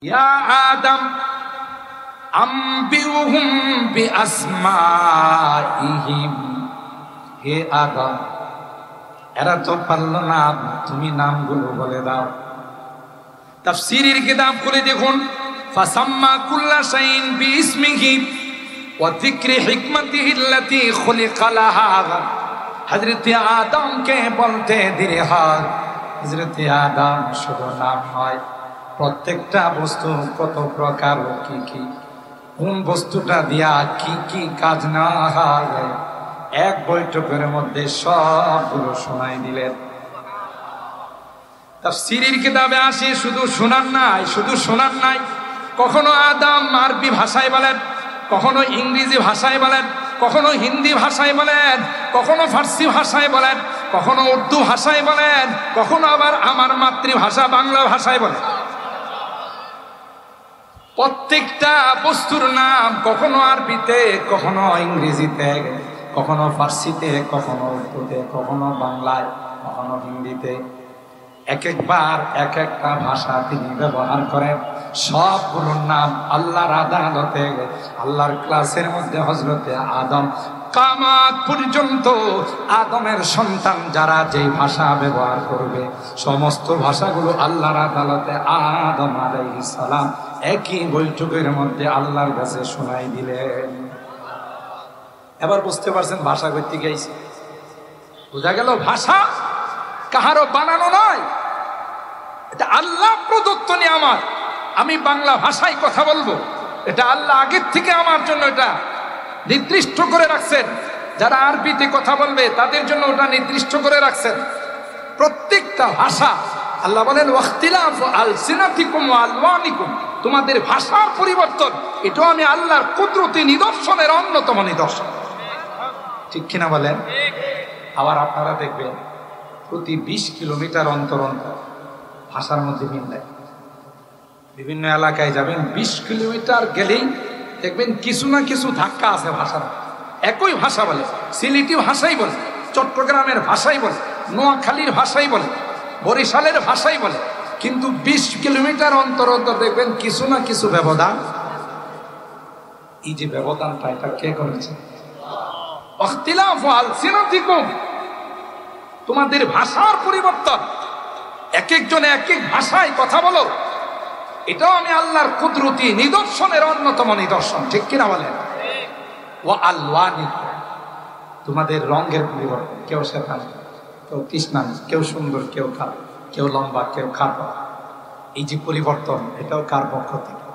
ইয়া আদম আম্বিউহুম বিআসমাইহিম, হে আদম এরা তো পারল না, তুমি নামগুলো বলে দাও। তাফসীরের কিতাব খুলে দেখুন, ফাসাম্মা কুল্লা শাইইন বিইসমিহি ওয়া যিকরি হিকমাতিহি আল্লাতী খুলিকা লাহা। হযরত আদমকে বলতে দেরি হয়, হযরত আদম শুধু নাম নয়, প্রত্যেকটা বস্তু কত প্রকার ও কি কি, কোন বস্তুটা দিয়া কি কি কাজ না হয়, এক বৈঠকের মধ্যে সবগুলো শোনাই দিলেন। তাফসীরের কিতাবে আসে শুধু শোনার নাই, শুধু শোনার নাই, কখনো আদম আরবি ভাষায় বলেন, কখনো ইংরেজি ভাষায় বলেন, কখনো হিন্দি ভাষায় বলেন, কখনো ফার্সি ভাষায় বলেন, কখনো উর্দু ভাষায় বলেন, কখনো আবার আমার মাতৃভাষা বাংলা ভাষায় বলেন। প্রত্যেকটা বস্তুর নাম কখনো আরবিতে, কখনো ইংরেজিতে, কখনো ফার্সিতে, কখনো উর্দুতে, কখনো বাংলায়, কখনো হিন্দিতে, এক একবার এক একটা ভাষা তিনি ব্যবহার করেন। সবগুলোর নাম আল্লাহর আদালতে, আল্লাহর ক্লাসের মধ্যে হযরতে আদম কিয়ামত পর্যন্ত আদমের সন্তান যারা যেই ভাষা ব্যবহার করবে, সমস্ত ভাষাগুলো আল্লাহর আদালতে আদম আলাইহিস সালাম একই বৈঠকের মধ্যে আল্লাহর কাছে শোনাই দিলেন। এবার বুঝতে পারছেন ভাষা কইতে গেছে, বোঝা গেল ভাষা কাহারও বানানো নয়, এটা আল্লাহ প্রদত্ত নিয়ামত। আমি বাংলা ভাষায় কথা বলবো, এটা আল্লাহ আগের থেকে আমার জন্য এটা নির্দিষ্ট করে রাখছেন। যারা আরবিতে কথা বলবে তাদের জন্য ওটা নির্দিষ্ট করে রাখছেন। প্রত্যেকটা ভাষা আল্লাহ বলেন ওয়াখতিলাফু আলসিনাতিকুম ওয়া আলওয়ানিকুম, তোমাদের ভাষার পরিবর্তন এটাও আমি আল্লাহর কুদরতি নিদর্শনের অন্যতম নিদর্শন। ঠিক কিনা বলেন? আবার আপনারা দেখবেন প্রতি 20 কিলোমিটার অন্তর অন্তর ভাষার মধ্যে মিল নাই। বিভিন্ন এলাকায় যাবেন, 20 কিলোমিটার গেলেই দেখবেন কিছু না কিছু ধাক্কা আছে ভাষার। একই ভাষা বলে, সিলেটি ভাষাই বলে, চট্টগ্রামের ভাষাই বলে, নোয়াখালীর ভাষাই বলে, বরিশালের ভাষাই বলে, কিন্তু 20 কিলোমিটার অন্তর অন্তর দেখবেন কিছু না কিছু ব্যবধান। এই যে ব্যবধানটা, এটা কে করেছে? ইখতিলাফু আলসিনাতিকুম, তোমাদের ভাষার পরিবর্তন, এক একজন এক এক ভাষায় কথা বলো, এটাও আমি আল্লাহর কুদরতি নিদর্শনের অন্যতম নিদর্শন। ঠিক কিনা বলেন? ওয়া আলওয়ানিকুম, তোমাদের রঙের পরিবর্তন, কেউ শ্বেতান, কেউ কৃষ্ণান, কেউ সুন্দর, কেউ কালো, কেউ লম্বা, কেউ খাটো, এই যে পরিবর্তন, এটাও কার পক্ষ থেকে?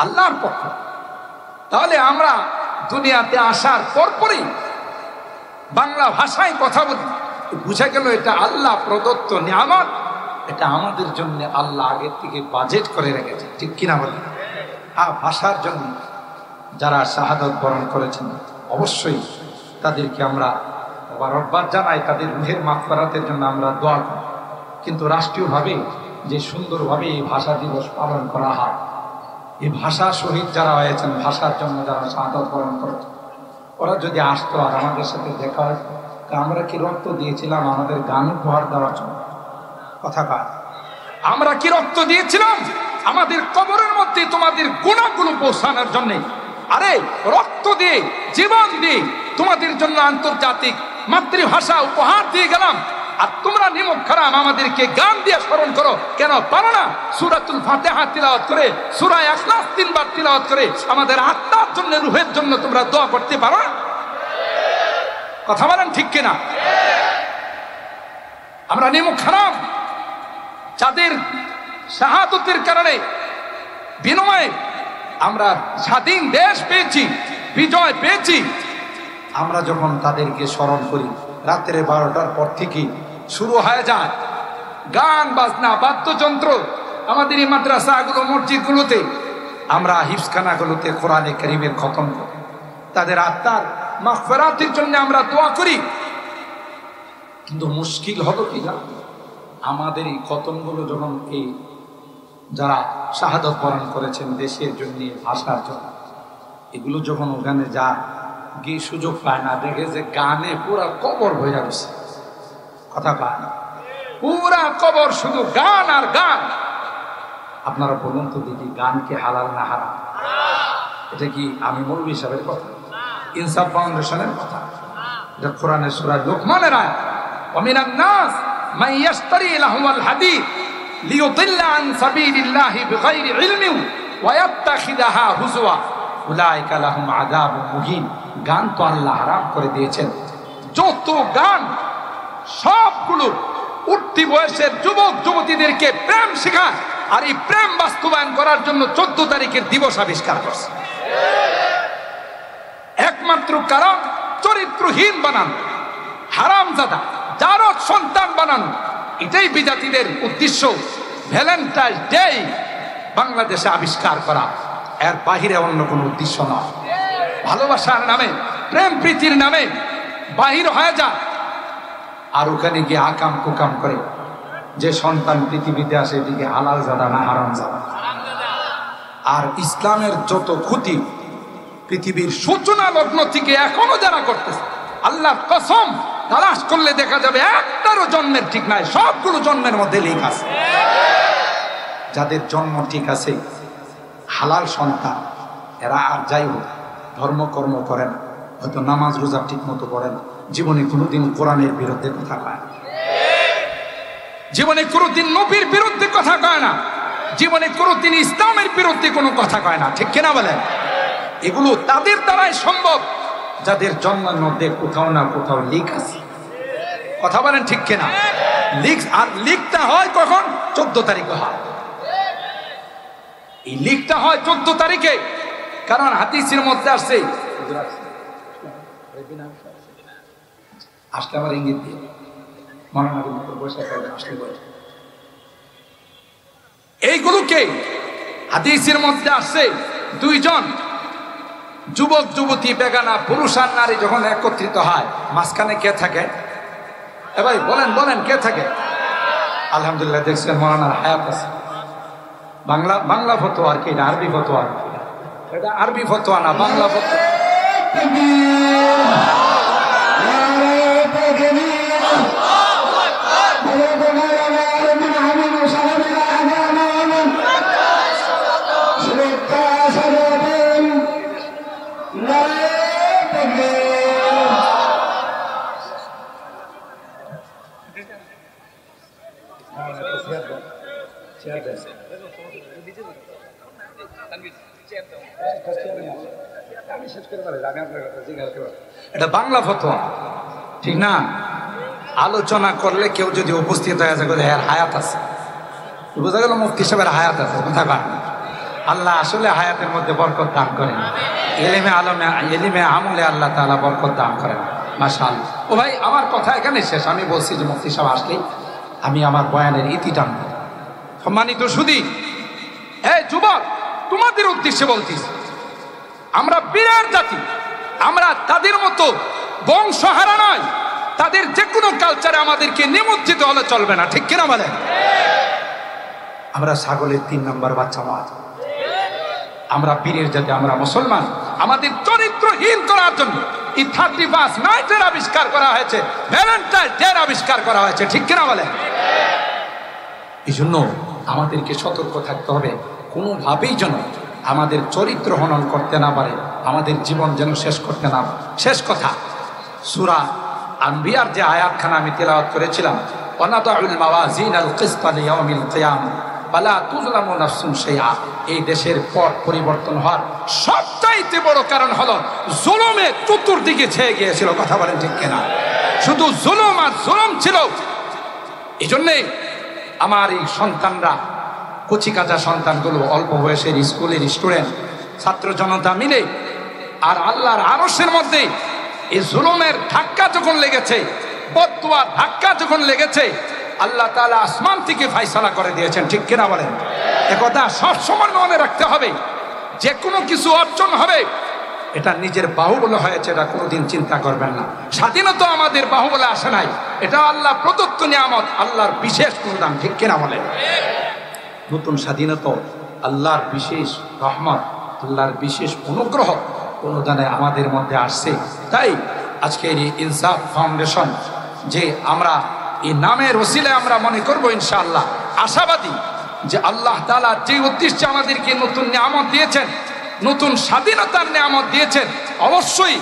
আল্লাহর পক্ষ। তাহলে আমরা দুনিয়াতে আসার পরপরই বাংলা ভাষায় কথা বলি, বুঝা গেল এটা আল্লাহ প্রদত্ত নিয়ামত, এটা আমাদের জন্য আল্লাহ আগের থেকে বাজেট করে রেখেছে। ঠিক কিনা বলেন? ভাষার জন্য যারা শাহাদত বরণ করেছেন অবশ্যই তাদেরকে আমরা মোবারকবাদ জানাই, তাদের রুহের মাগফিরাতের জন্য আমরা দোয়া করি। কিন্তু রাষ্ট্রীয়ভাবে যে সুন্দরভাবে এই ভাষা দিবস পালন করা হয়, এই ভাষা শহীদ যারা হয়েছেন, ভাষার জন্য যারা শাহাদত বরণ করেছেন, ওরা যদি আসতো আর আমাদের সাথে দেখা হতো, আমরা কি রক্ত দিয়েছিলাম আমাদের গান উপহার দেওয়ার জন্য? কথা কাজ, আমরা কি রক্ত দিয়েছিলাম আমাদের কবরের মধ্যে তোমাদের গুনাহগুলো পৌঁছানোর জন্য? আরে রক্ত দিয়ে, জীবন দিয়ে তোমাদের জন্য আন্তর্জাতিক মাতৃভাষা উপহার দিয়ে গেলাম, আর তোমরা নিমক খারাম আমাদেরকে গান দিয়ে স্মরণ করো। কেন পারো না? সূরাতুল ফাতিহা তিলাওয়াত করে, সূরা ইখলাস 3 বার তিলাওয়াত করে আমাদের আত্মার জন্য, রূহের জন্য তোমরা দোয়া করতে পারো না? কথা বলেন ঠিক কিনা? আমরা নিমক খারাম যাদের শাহাদতের কারণে, বিনিময়ে আমরা স্বাধীন দেশ পেয়েছি, বিজয় পেয়েছি, আমরা যখন তাদেরকে স্মরণ করি, রাত্রে 12টার পর থেকে শুরু হয়ে যায় গান বাজনা, বাদ্যযন্ত্র। আমাদের এই মাদ্রাসাগুলো, মসজিদগুলোতে, আমরা হিফজখানাগুলোতে কোরআনে কারীমের খতম করি, তাদের আত্মার মাগফিরাতের জন্য আমরা দোয়া করি। কিন্তু মুশকিল হলো কি জানো, আমাদের এই খতমগুলো যখন এই যারা শাহাদত বরণ করেছেন দেশের জন্য, ভাষার জন্য, এগুলো যখন ওখানে যায় গিয়ে সুযোগ পায় না, দেখে যে গানে পুরা কবর হয়ে যাচ্ছে। কথা পায় না, পুরা কবর শুধু গান আর গান। আপনারা বলুন তো দেখি, গান কি হালাল না হারাম? এটা কি আমি মৌলভী সাহেবের কথা? ইনসাফ ফাউন্ডেশনের কথা? এটা কোরআনের সূরা লোকমানের আয়াত। ওয়া মিনান নাস মান ইয়াশতারি লাহওয়াল হাদিস লিয়ুদিল্লা আন সাবিলিল্লাহি বিগাইরি ইলমিন ওয়া ইয়াত্তাখিদাহা হুজওয়া উলাইকা লাহুম আযাবুন মুহিন। গান তো আল্লাহ হারাম করে দিয়েছেন। যত গান সবগুলো উঠতি বয়সের যুবক যুবতীদেরকে প্রেম শেখায়, আর এই প্রেম বাস্তবায়ন করার জন্য 14 তারিখের দিবস আবিষ্কার করছে। একমাত্র কারণ চরিত্রহীন বানানো, হারামজাদা, জারজ সন্তান বানানো, এটাই বিজাতিদের উদ্দেশ্য। ভ্যালেন্টাইন ডে বাংলাদেশে আবিষ্কার করা, এর বাহিরে অন্য কোনো উদ্দেশ্য নয়। ভালোবাসার নামে, প্রেম প্রীতির নামে বাহির হয়ে যা, আর ওখানে গিয়ে আকাম কুকাম করে। যে সন্তান পৃথিবীতে আসে এদিকে হালাল জাদা না হারাম জাদা। আর ইসলামের যত ক্ষতি পৃথিবীর সূচনা লগ্ন থেকে এখনো যারা করতেছে, আল্লাহর কসম তালাশ করলে দেখা যাবে একটারও জন্মের ঠিক নাই, সবগুলো জন্মের মধ্যে লিক আছে। যাদের জন্ম ঠিক আছে, হালাল সন্তান, এরা আর যাই হোক ধর্মকর্ম করেন, হয়তো নামাজ রোজা ঠিক মতো করেন, জীবনে কোনোদিন কোরআনের বিরুদ্ধে কথা কয় না, জীবনে কোনোদিন নবীর বিরুদ্ধে কথা কয় না, জীবনে কোনোদিন ইসলামের বিরুদ্ধে কোনো কথা কয় না। ঠিক কিনা বলেন? এগুলো তাদের দ্বারাই সম্ভব যাদের জন্মের মধ্যে কোথাও না কোথাও লিক আছে। কথা বলেন ঠিক কিনা? লিক, আর লিকটা হয় কখন? 14 তারিখে হয়। এই লিকটা হয় 14 তারিখে, কারণ হাদিসের মধ্যে আসছে। আসলে আমার ইঙ্গিত দিয়ে এইগুলোকে হাদিসের মধ্যে আসছে, দুইজন যুবক যুবতী বেগানা পুরুষ আর নারী যখন একত্রিত হয়, মাঝখানে কে থাকে? এ ভাই বলেন বলেন, কে থাকে? আলহামদুলিল্লাহ, দেখছেন মৌলানার হায়াত আছে। বাংলা ফতোয়া আর কি? এটা আরবি ফতোয়া? এটা আরবি ফতোয়া না, বাংলা ফতোয়া। এটা বাংলা ফতোয়া, ঠিক না? আলোচনা করলে কেউ যদি উপস্থিত হয়ে যায়, এর হায়াত আছে, বোঝা গেল মুফতি সাহেবের হায়াত আছে। কথা কয় আল্লাহ আসলে হায়াতের মধ্যে বরকত দান করেন, এলিমে আমলে আল্লাহ তাআলা বরকত দান করেন। মাশাআল্লাহ। ও ভাই, আমার কথা এখানে শেষ। আমি বলছি যে মুফতি সাহেব আসলেই আমি আমার বয়ানের ইতি টানব। সম্মানিত সুধী, এই যুবক, তোমাদের উদ্দেশ্যে বলতেছি, আমরা বীরের জাতি, আমরা তাদের মতো বংশহারা নয়। তাদের যে কোনো কালচারে আমাদেরকে নিমজ্জিত হলে চলবে না। ঠিক কিনা বলেন? আমরা ছাগলের 3 নম্বর বাচ্চা মাছ, আমরা বীরের জাতি, আমরা মুসলমান। আমাদের চরিত্রহীন করার জন্য এই 31 নাইটের আবিষ্কার করা হয়েছে, ভ্যালেন্টাইন ডে আবিষ্কার করা হয়েছে। ঠিক কিনা বলেন? এই জন্য আমাদেরকে সতর্ক থাকতে হবে, কোনোভাবেই যেন আমাদের চরিত্র হনন করতে না পারে, আমাদের জীবন যেন শেষ করতে না পারে। শেষ কথা, সূরা আনবিয়ার যে আয়াতখানা আমি তেলাওয়াত করেছিলাম, ওয়ানাদাউল মাওয়াজিনাল কিসতা লিয়াউমিল কিয়ামা ফালা তুযলামু নাফসুন শাইআ, এই দেশের পট পরিবর্তন হওয়ার সবচাইতে বড় কারণ হলো জুলুমে চতুর্দিকে ছেয়ে গিয়েছিল। কথা বলেন ঠিক কিনা? শুধু জুলুম আর জুলুম ছিল। এই জন্যে আমার এই সন্তানরা, কচিকাঁচা সন্তানগুলো, অল্প বয়সের স্কুলের স্টুডেন্ট, ছাত্র জনতা মিলে আর আল্লাহর আরশের মধ্যে এই জুলুমের ধাক্কা যখন লেগেছে, বদদুয়ার ধাক্কা যখন লেগেছে, আল্লাহ তাআলা আসমান থেকে ফয়সালা করে দিয়েছেন। ঠিক কিনা বলেন? একথা সবসময় মনে রাখতে হবে, যে কোনো কিছু অর্জন হবে এটা নিজের বাহুবলে হয়েছে, এটা কোনোদিন চিন্তা করবেন না। স্বাধীনতা আমাদের বাহুবলে আসে নাই, এটা আল্লাহ প্রদত্ত নিয়ামত, আল্লাহর বিশেষ অনুদান। ঠিক কিনা বলেন? নতুন স্বাধীনতা আল্লাহর বিশেষ রহমত, আল্লাহর বিশেষ অনুগ্রহ অনুদানে আমাদের মধ্যে আসছে। তাই আজকের এই ইনসাফ ফাউন্ডেশন, যে আমরা এই নামের ওসিলায় আমরা মনে করবো ইনশাআল্লাহ আশাবাদী যে আল্লাহ তাআলা যে উদ্দেশ্যে আমাদেরকে নতুন নিয়ামত দিয়েছেন, নতুন স্বাধীনতার নিয়ামত দিয়েছেন, অবশ্যই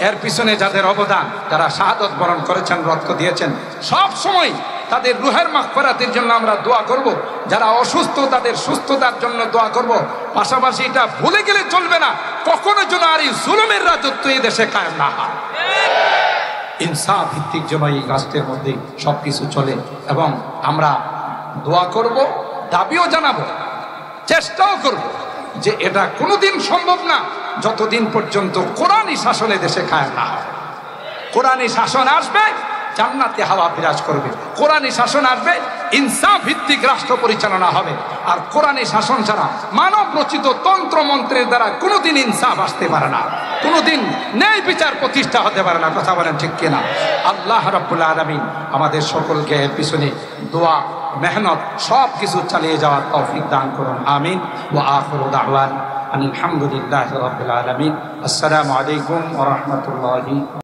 এর পিছনে যাদের অবদান, যারা শাহাদত বরণ করেছেন, রক্ত দিয়েছেন, সব সময় তাদের রুহের মাগফিরাতের জন্য আমরা দোয়া করব। যারা অসুস্থ তাদের সুস্থতার জন্য দোয়া করব। পাশাপাশি এটা ভুলে গেলে চলবে না, কখনো যেন আর এই জুলুমের রাজত্ব এই দেশে কায়েম না হয়। ইনসাফ ভিত্তিক যেন এই রাষ্ট্রের মধ্যে সবকিছু চলে, এবং আমরা দোয়া করব, দাবিও জানাবো, চেষ্টাও করব যে এটা কোনোদিন সম্ভব না যতদিন পর্যন্ত কোরআনী শাসনে দেশে কায়েম না হয়। কোরআনী শাসন আসবে, জান্নাতে হাওয়া বিরাজ করবে। কোরআনী শাসন আসবে, ইনসাফ ভিত্তিক রাষ্ট্র পরিচালনা হবে। আর কোরআনী শাসন ছাড়া মানব রচিত তন্ত্র মন্ত্রের দ্বারা কোনোদিন ইনসাফ আসতে পারে না, কোনোদিন ন্যায় বিচার প্রতিষ্ঠা হতে পারে না। কথা বলেন ঠিক কিনা? আল্লাহ রাব্বুল আলামিন আমাদের সকলকে এর পিছনে দোয়া, মেহনত সব কিছু চালিয়ে যাওয়ার তৌফিক দান করুন। আমিন। ওয়া আখিরু দাওয়ানা আলহামদুলিল্লাহি রাব্বিল আলামিন। আসসালামু আলাইকুম ওয়া রাহমাতুল্লাহি।